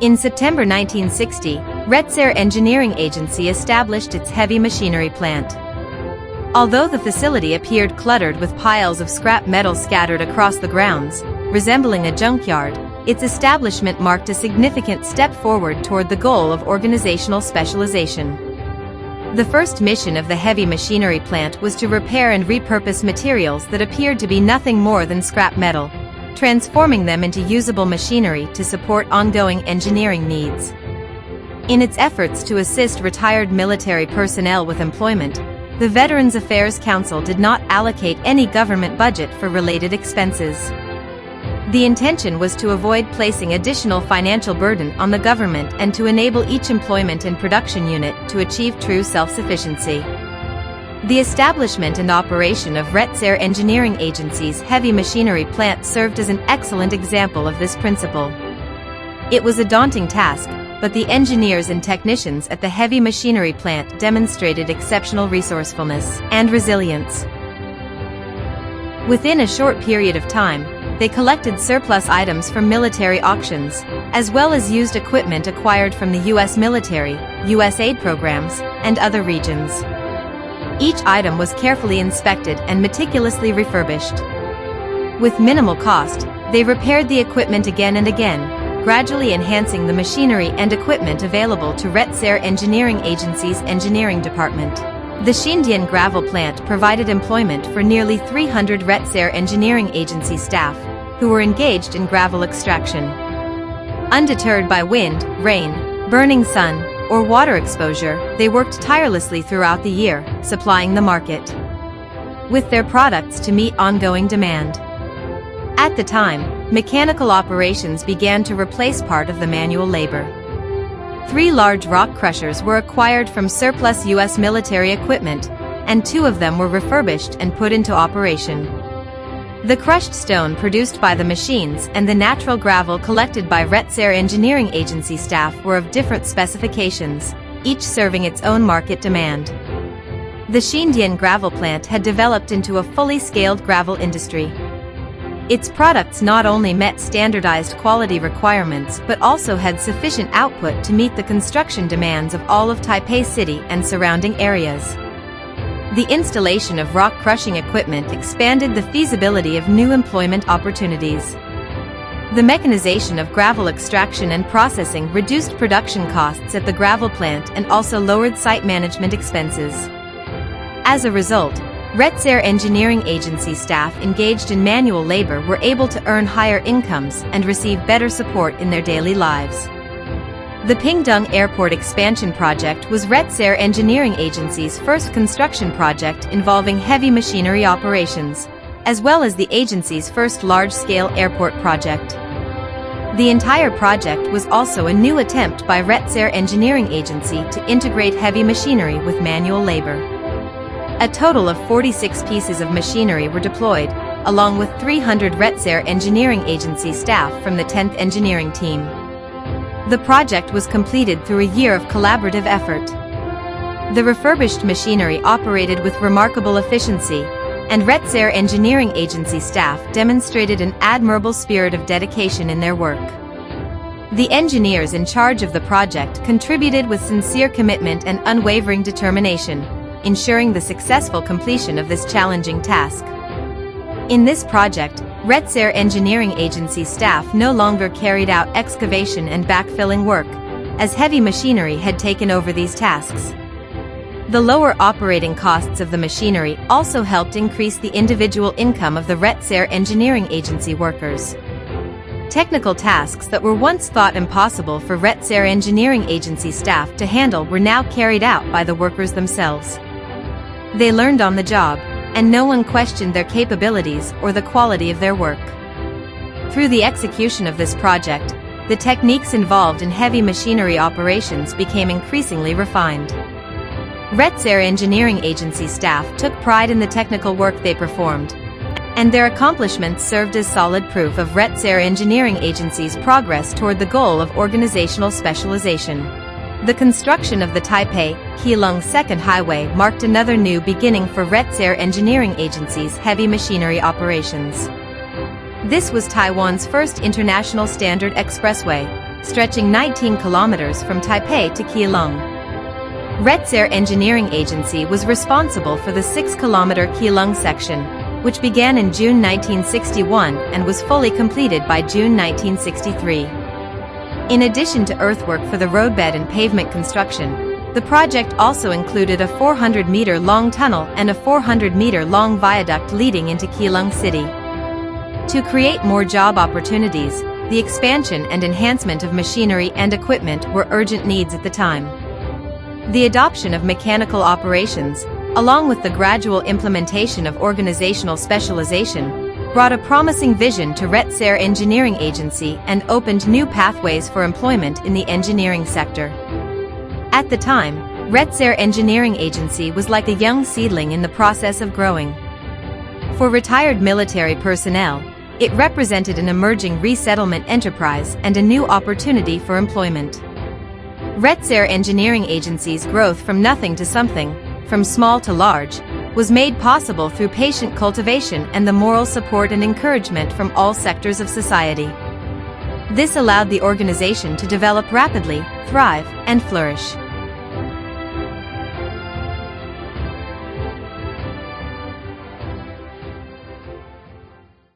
In September 1960, RSEA Engineering Agency established its heavy machinery plant. Although the facility appeared cluttered with piles of scrap metal scattered across the grounds, resembling a junkyard, its establishment marked a significant step forward toward the goal of organizational specialization. The first mission of the heavy machinery plant was to repair and repurpose materials that appeared to be nothing more than scrap metal, transforming them into usable machinery to support ongoing engineering needs. In its efforts to assist retired military personnel with employment, the Veterans Affairs Council did not allocate any government budget for related expenses. The intention was to avoid placing additional financial burden on the government and to enable each employment and production unit to achieve true self-sufficiency. The establishment and operation of RSEA Engineering Agency's heavy machinery plant served as an excellent example of this principle. It was a daunting task, but the engineers and technicians at the heavy machinery plant demonstrated exceptional resourcefulness and resilience. Within a short period of time, they collected surplus items from military auctions, as well as used equipment acquired from the U.S. military, U.S. aid programs, and other regions. Each item was carefully inspected and meticulously refurbished. With minimal cost, they repaired the equipment again and again, gradually enhancing the machinery and equipment available to RSEA Engineering Agency's engineering department. The Xindian Gravel Plant provided employment for nearly 300 RSEA Engineering Agency staff, who were engaged in gravel extraction. Undeterred by wind, rain, burning sun, or water exposure, they worked tirelessly throughout the year, supplying the market with their products to meet ongoing demand. At the time, mechanical operations began to replace part of the manual labor. 3 large rock crushers were acquired from surplus U.S. military equipment, and 2 of them were refurbished and put into operation. The crushed stone produced by the machines and the natural gravel collected by RSEA Engineering Agency staff were of different specifications, each serving its own market demand. The Xindian Gravel Plant had developed into a fully scaled gravel industry. Its products not only met standardized quality requirements but also had sufficient output to meet the construction demands of all of Taipei City and surrounding areas. The installation of rock crushing equipment expanded the feasibility of new employment opportunities. The mechanization of gravel extraction and processing reduced production costs at the gravel plant and also lowered site management expenses. As a result, RSEA Engineering Agency staff engaged in manual labor were able to earn higher incomes and receive better support in their daily lives. The Pingtung Airport Expansion Project was RSEA Engineering Agency's first construction project involving heavy machinery operations, as well as the agency's first large-scale airport project. The entire project was also a new attempt by RSEA Engineering Agency to integrate heavy machinery with manual labor. A total of 46 pieces of machinery were deployed, along with 300 RSEA Engineering Agency staff from the 10th Engineering Team. The project was completed through a year of collaborative effort. The refurbished machinery operated with remarkable efficiency, and RSEA Engineering Agency staff demonstrated an admirable spirit of dedication in their work. The engineers in charge of the project contributed with sincere commitment and unwavering determination, ensuring the successful completion of this challenging task. In this project, RSEA Engineering Agency staff no longer carried out excavation and backfilling work, as heavy machinery had taken over these tasks. The lower operating costs of the machinery also helped increase the individual income of the RSEA Engineering Agency workers. Technical tasks that were once thought impossible for RSEA Engineering Agency staff to handle were now carried out by the workers themselves. They learned on the job, and no one questioned their capabilities or the quality of their work. Through the execution of this project, the techniques involved in heavy machinery operations became increasingly refined. RSEA Engineering Agency staff took pride in the technical work they performed, and their accomplishments served as solid proof of RSEA Engineering Agency's progress toward the goal of organizational specialization. The construction of the Taipei-Keelung Second Highway marked another new beginning for RSEA Engineering Agency's heavy machinery operations. This was Taiwan's first international standard expressway, stretching 19 kilometers from Taipei to Keelung. RSEA Engineering Agency was responsible for the 6-kilometer Keelung section, which began in June 1961 and was fully completed by June 1963. In addition to earthwork for the roadbed and pavement construction, the project also included a 400-meter-long tunnel and a 400-meter-long viaduct leading into Keelung City. To create more job opportunities, the expansion and enhancement of machinery and equipment were urgent needs at the time. The adoption of mechanical operations, along with the gradual implementation of organizational specialization, brought a promising vision to RSEA Engineering Agency and opened new pathways for employment in the engineering sector. At the time, RSEA Engineering Agency was like a young seedling in the process of growing. For retired military personnel, it represented an emerging resettlement enterprise and a new opportunity for employment. RSEA Engineering Agency's growth from nothing to something, from small to large, was made possible through patient cultivation and the moral support and encouragement from all sectors of society. This allowed the organization to develop rapidly, thrive, and flourish.